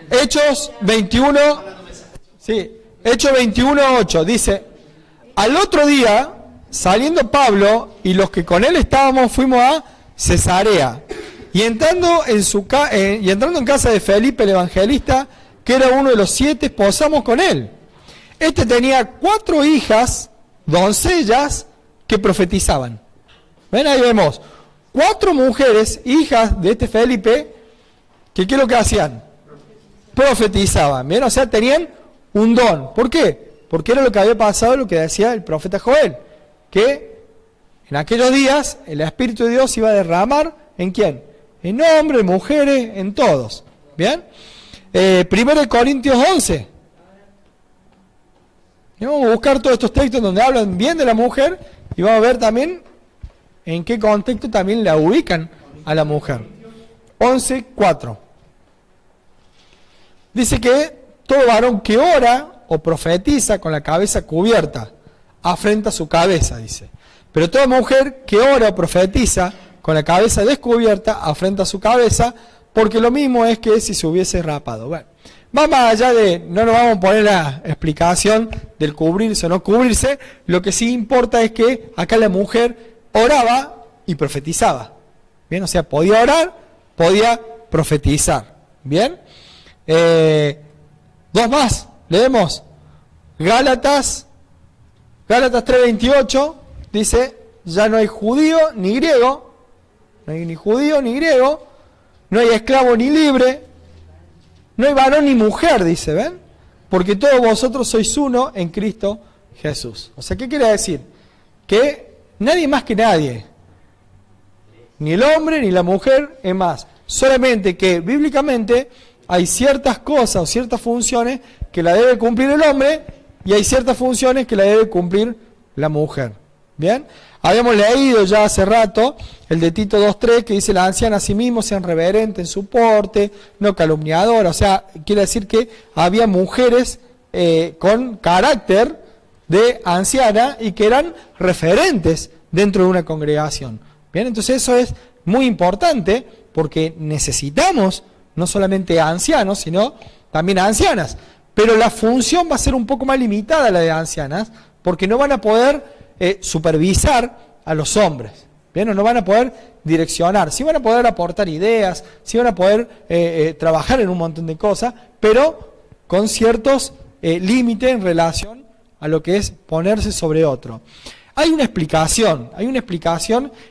Hechos 21. Sí. Hechos 21:8 dice: al otro día, saliendo Pablo y los que con él estábamos, fuimos a Cesarea. Y entrando en casa de Felipe el evangelista, que era uno de los 7, posamos con él. Este tenía 4 hijas, doncellas, que profetizaban. Ven, ahí vemos 4 mujeres, hijas de este Felipe, que ¿qué es lo que hacían? Profetizaban. Bien, o sea, tenían un don. ¿Por qué? Porque era lo que había pasado, lo que decía el profeta Joel, que en aquellos días el Espíritu de Dios iba a derramar, ¿en quién? En hombres, mujeres, en todos. ¿Bien? 1 Corintios 11. Y vamos a buscar todos estos textos donde hablan bien de la mujer y vamos a ver también en qué contexto también la ubican a la mujer. 11:4. Dice que todo varón que ora o profetiza con la cabeza cubierta afrenta su cabeza, dice. Pero toda mujer que ora o profetiza con la cabeza descubierta afrenta su cabeza, porque lo mismo es que si se hubiese rapado. Bueno, va más allá de, no nos vamos a poner la explicación del cubrirse o no cubrirse, lo que sí importa es que acá la mujer oraba y profetizaba. Bien, o sea, podía orar, podía profetizar. Bien, 2 más, leemos Gálatas 3:28, dice: ya no hay judío ni griego, no hay ni judío ni griego, no hay esclavo ni libre, no hay varón ni mujer, dice, ¿ven? Porque todos vosotros sois uno en Cristo Jesús. O sea, ¿qué quiere decir? Que nadie más que nadie. ni el hombre ni la mujer, es más, solamente que bíblicamente hay ciertas cosas o ciertas funciones que la debe cumplir el hombre y hay ciertas funciones que la debe cumplir la mujer. ¿Bien? Habíamos leído ya hace rato el de Tito 2.3 que dice: la anciana asimismo sean reverentes en su porte, no calumniadoras. O sea, quiere decir que había mujeres con carácter de anciana y que eran referentes dentro de una congregación. Bien, entonces eso es muy importante porque necesitamos no solamente ancianos, sino también ancianas. Pero la función va a ser un poco más limitada la de ancianas, porque no van a poder supervisar a los hombres. Bien, o no van a poder direccionar. Sí van a poder aportar ideas, sí van a poder trabajar en un montón de cosas, pero con ciertos límites en relación a lo que es ponerse sobre otro. Hay una explicación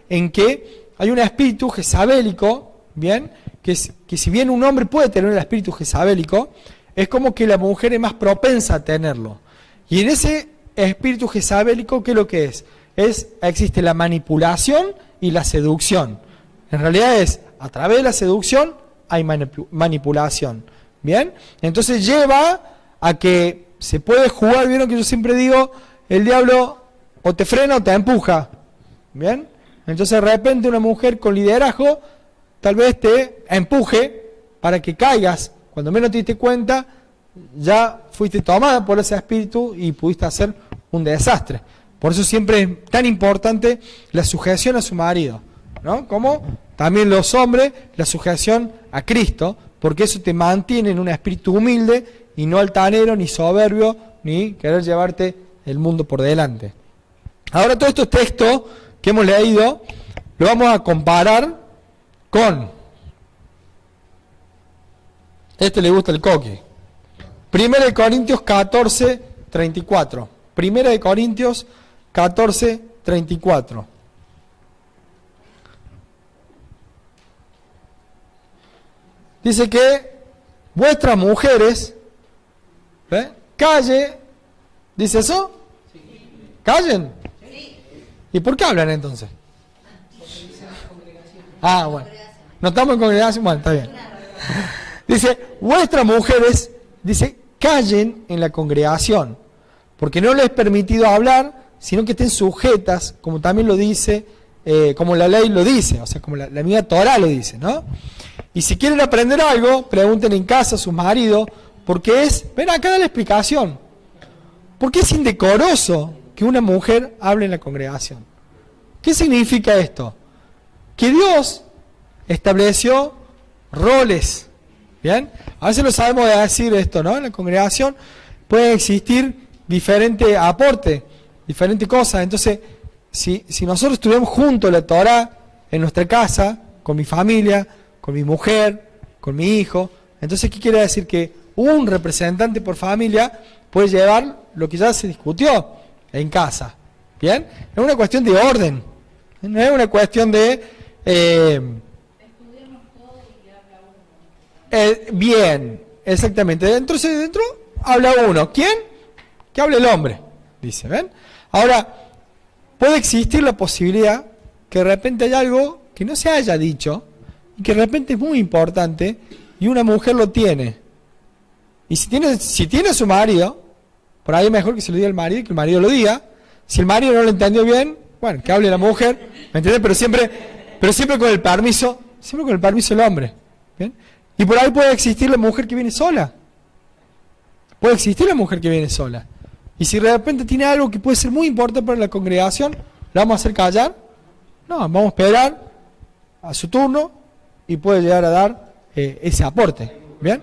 en que hay un espíritu jezabélico, bien, que si bien un hombre puede tener el espíritu jezabélico, es como que la mujer es más propensa a tenerlo. Y en ese espíritu jezabélico, ¿qué es lo que es? Existe la manipulación y la seducción. En realidad es, a través de la seducción hay manipulación. ¿Bien? Entonces lleva a que se puede jugar, ¿vieron que yo siempre digo? El diablo o te frena o te empuja. ¿Bien? Entonces de repente una mujer con liderazgo tal vez te empuje para que caigas. Cuando menos te diste cuenta, ya fuiste tomada por ese espíritu y pudiste hacer un desastre. Por eso siempre es tan importante la sujeción a su marido, ¿no? Como también los hombres, la sujeción a Cristo, porque eso te mantiene en un espíritu humilde y no altanero, ni soberbio, ni querer llevarte el mundo por delante. Ahora todos estos textos que hemos leído, lo vamos a comparar con... Este le gusta el coqui. 1 Corintios 14, 34. 1 Corintios 14, 34. Dice que vuestras mujeres, calle, ¿dice eso? ¿Callen? ¿Y por qué hablan entonces? Ah, bueno. ¿No estamos en congregación? Bueno, está bien. Dice, vuestras mujeres, dice, callen en la congregación, porque no les es permitido hablar, sino que estén sujetas, como también lo dice, como la ley lo dice, o sea, como la misma Torá lo dice, ¿no? Y si quieren aprender algo, pregunten en casa a sus maridos, porque ven acá da la explicación. ¿Por qué es indecoroso que una mujer hable en la congregación? ¿Qué significa esto? Que Dios estableció roles. ¿Bien? A veces lo sabemos decir esto, ¿no? En la congregación puede existir diferente aporte, diferentes cosas. Entonces, si nosotros estudiamos juntos la Torá en nuestra casa, con mi familia, con mi mujer, con mi hijo, entonces, ¿qué quiere decir? Que un representante por familia puede llevar lo que ya se discutió en casa. ¿Bien? Es una cuestión de orden, no es una cuestión de... bien, exactamente. Dentro habla uno. ¿Quién? Que hable el hombre, dice. ¿Ven? Ahora, puede existir la posibilidad que de repente hay algo que no se haya dicho y que de repente es muy importante y una mujer lo tiene. Y si tiene a su marido, por ahí es mejor que se lo diga al marido y que el marido lo diga. Si el marido no lo entendió bien, bueno, que hable la mujer, ¿me entiendes? Pero siempre con el permiso del hombre. ¿Bien? Y por ahí puede existir la mujer que viene sola. Puede existir la mujer que viene sola. Y si de repente tiene algo que puede ser muy importante para la congregación, ¿la vamos a hacer callar? No, vamos a esperar a su turno y puede llegar a dar ese aporte. ¿Bien?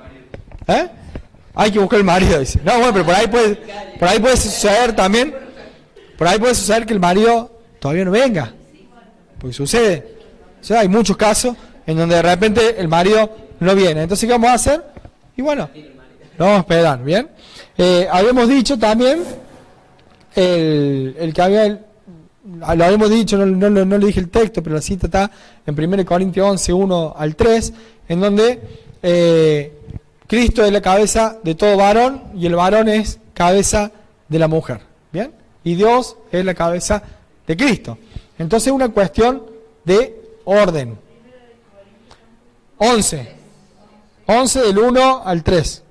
Hay que buscar el marido, dice. No, bueno, pero por ahí puede suceder también. Por ahí puede suceder que el marido todavía no venga. Porque sucede. O sea, hay muchos casos en donde de repente el marido no viene. Entonces, ¿qué vamos a hacer? Y bueno, lo vamos a esperar, ¿bien? Habíamos dicho también, el que había, lo habíamos dicho, no le dije el texto, pero la cita está en 1 Corintios 11, 1 al 3, en donde Cristo es la cabeza de todo varón y el varón es cabeza de la mujer, ¿bien? Y Dios es la cabeza de Cristo. Entonces es una cuestión de orden. 11. 11 del 1 al 3.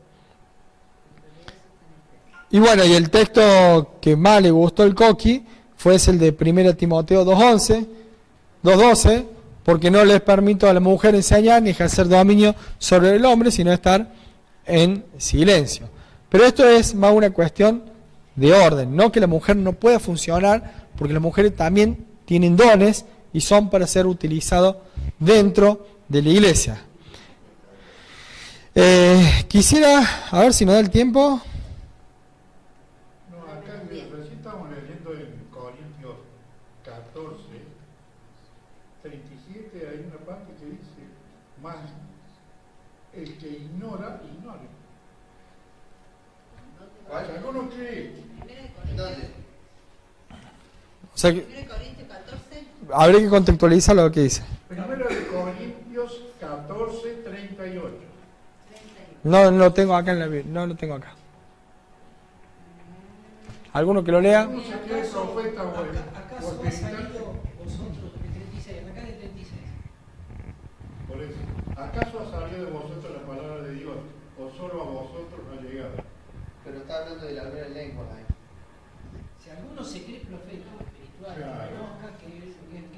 Y bueno, y el texto que más le gustó al Coqui fue el de 1 Timoteo 2:12, porque no les permito a la mujer enseñar ni ejercer dominio sobre el hombre, sino estar en silencio. Pero esto es más una cuestión de orden, no que la mujer no pueda funcionar, porque las mujeres también tienen dones y son para ser utilizados dentro de la iglesia. Quisiera, a ver si nos da el tiempo. No, acá recién estamos leyendo en Corintios 14, 37, hay una parte que dice, más el que ignora, ignore. ¿Alguno cree? ¿Dónde? O sea, 1 Corintios 14. habría que contextualizar lo que dice. Primero de Corintios 14, 38. No lo tengo acá en la Biblia, no lo tengo acá. ¿Alguno que lo lea? ¿Alguno se cree profeta o ¿Acaso ha salido vosotros, el 36, acá en el 36? Por eso, ¿acaso ha salido de vosotros la palabra de Dios o solo a vosotros ha llegado? Pero está hablando de la hablar en lengua ahí. Si alguno se cree profeta espiritual, Claro. conozca que el que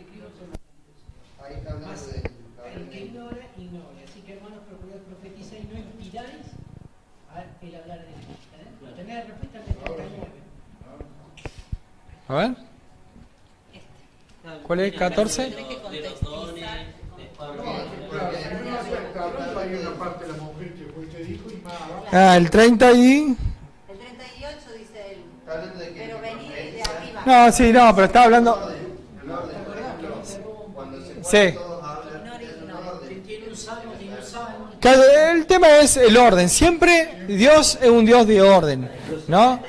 escribe son los espíritus. Ahí está hablando Más de la hablar el en que lengua. ignora, ignore. Así que hermanos, procurad profetizar y no impidáis el hablar de Dios. Tener respuesta al 39. A ver. ¿Cuál es? 14. De los dones, después Claro, si uno acepta hablar, hay una parte de la mujer que fue que dijo y más abajo. El 30 y... El 38 dice él. Está hablando de que Pero venid de arriba. No, sí, no, pero estaba hablando... el orden. Cuando se Sí. ponen todos a hablar en un orden. tiene un salmo, El tema es el orden. Siempre Dios es un Dios de orden, ¿no?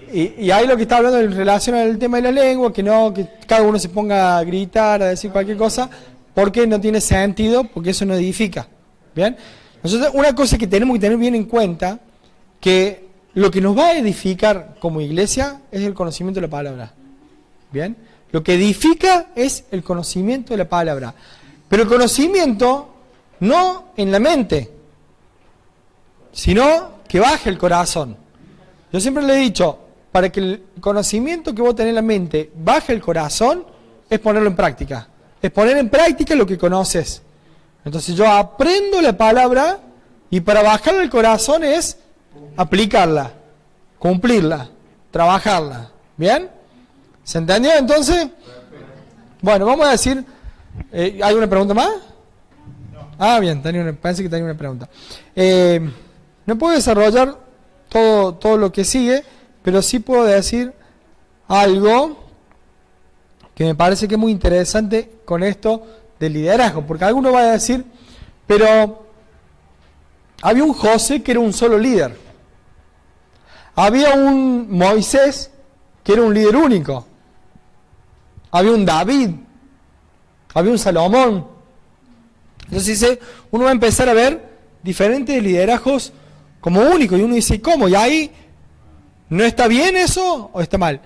Y ahí lo que está hablando en relación al tema de la lengua, que no, que cada uno se ponga a gritar, a decir cualquier cosa, porque no tiene sentido, porque eso no edifica. ¿Bien? Nosotros, una cosa que tenemos que tener bien en cuenta, que lo que nos va a edificar como iglesia es el conocimiento de la palabra. ¿Bien? Lo que edifica es el conocimiento de la palabra. Pero el conocimiento no en la mente, sino que baje el corazón. Yo siempre le he dicho, para que el conocimiento que vos tenés en la mente baje el corazón, es ponerlo en práctica. Es poner en práctica lo que conoces. Entonces yo aprendo la palabra y para bajarle el corazón es aplicarla, cumplirla, trabajarla. ¿Bien? ¿Se entendió entonces? Bueno, vamos a decir, ¿hay una pregunta más? Ah, bien, pensé que tenía una pregunta. No puedo desarrollar todo lo que sigue, pero sí puedo decir algo que me parece que es muy interesante con esto del liderazgo, porque alguno va a decir, pero había un José que era un solo líder, había un Moisés que era un líder único, había un David, había un Salomón. Entonces dice, uno va a empezar a ver diferentes liderazgos como únicos, y uno dice, ¿cómo? ¿Y ahí no está bien eso o está mal?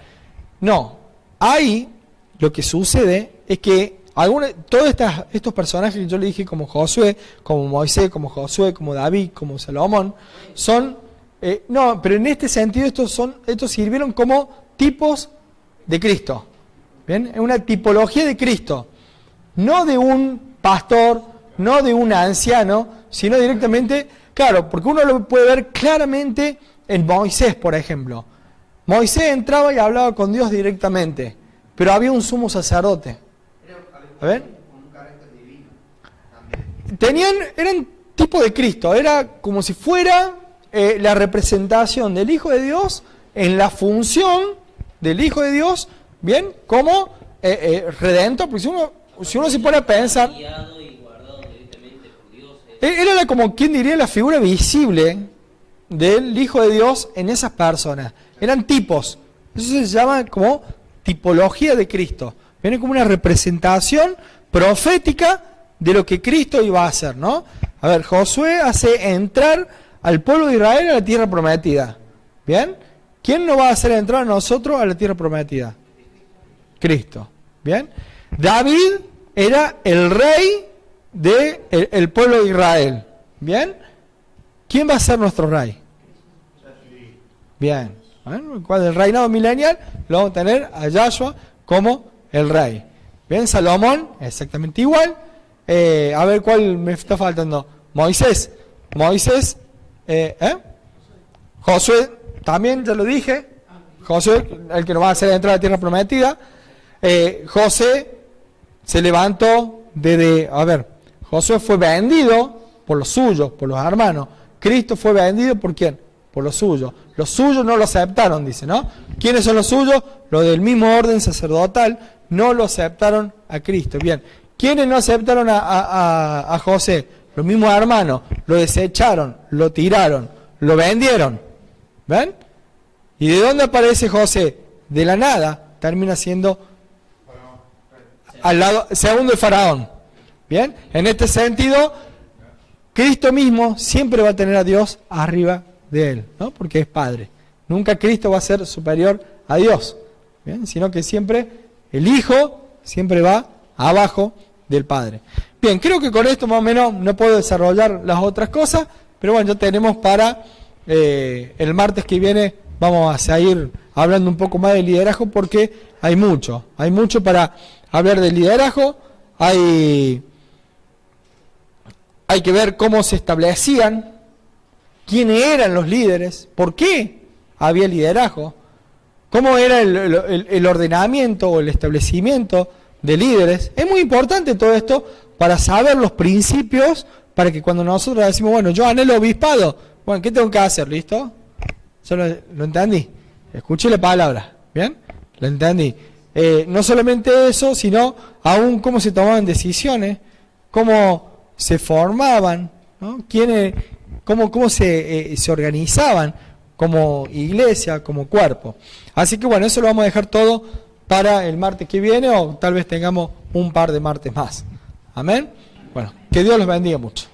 No, ahí lo que sucede es que todos estos personajes que yo le dije, como Josué, como Moisés, como Josué, como David, como Salomón, son, no, pero en este sentido estos sirvieron como tipos de Cristo. ¿Bien? Es una tipología de Cristo, no de un pastor, no de un anciano, sino directamente, claro, porque uno lo puede ver claramente en Moisés, por ejemplo. Moisés entraba y hablaba con Dios directamente, pero había un sumo sacerdote. ¿A ver? Con un carácter divino también. Eran tipo de Cristo, era como si fuera la representación del Hijo de Dios en la función del Hijo de Dios, ¿bien? Como redentor, porque si uno se pone a pensar, guiado y guardado directamente por Dios. era como quien diría la figura visible del Hijo de Dios en esas personas. Eran tipos. Eso se llama como tipología de Cristo. Viene como una representación profética de lo que Cristo iba a hacer, ¿no? A ver, Josué hace entrar al pueblo de Israel a la tierra prometida. ¿Bien? ¿Quién nos va a hacer entrar a nosotros a la tierra prometida? Cristo. ¿Bien? David era el rey del pueblo de Israel. ¿Bien? ¿Quién va a ser nuestro rey? Bien. Bueno, ¿cuál es el reinado milenial? Lo vamos a tener a Yahshua como el rey. Bien, Salomón, exactamente igual. A ver, ¿cuál me está faltando? Moisés. Josué, también ya lo dije. Josué, el que nos va a hacer entrar a la tierra prometida. José se levantó Josué fue vendido por los suyos, por los hermanos. Cristo fue vendido ¿por quién? Por los suyos. Los suyos no lo aceptaron, dice, ¿no? ¿Quiénes son los suyos? Los del mismo orden sacerdotal no lo aceptaron a Cristo. Bien, ¿quiénes no aceptaron a José? Los mismos hermanos, lo desecharon, lo tiraron, lo vendieron. ¿Ven? ¿Y de dónde aparece José? De la nada, termina siendo al lado, segundo de Faraón. Bien, en este sentido, Cristo mismo siempre va a tener a Dios arriba de él, ¿no? Porque es Padre. Nunca Cristo va a ser superior a Dios, ¿bien? Sino que siempre el Hijo siempre va abajo del Padre. Bien, creo que con esto más o menos no puedo desarrollar las otras cosas, pero bueno, ya tenemos para el martes que viene, vamos a seguir hablando un poco más de liderazgo porque hay mucho para hablar de liderazgo. Hay que ver cómo se establecían, quiénes eran los líderes, por qué había liderazgo, cómo era el ordenamiento o el establecimiento de líderes. Es muy importante todo esto para saber los principios, para que cuando nosotros decimos, bueno, yo anhelo obispado, bueno, ¿qué tengo que hacer? ¿Listo? ¿Yo lo entendí? Escuché la palabra, ¿bien? Lo entendí. No solamente eso, sino aún cómo se tomaban decisiones, cómo se formaban, ¿no? Cómo se organizaban como iglesia, como cuerpo. Así que bueno, eso lo vamos a dejar todo para el martes que viene o tal vez tengamos un par de martes más. Amén. Bueno, que Dios los bendiga mucho.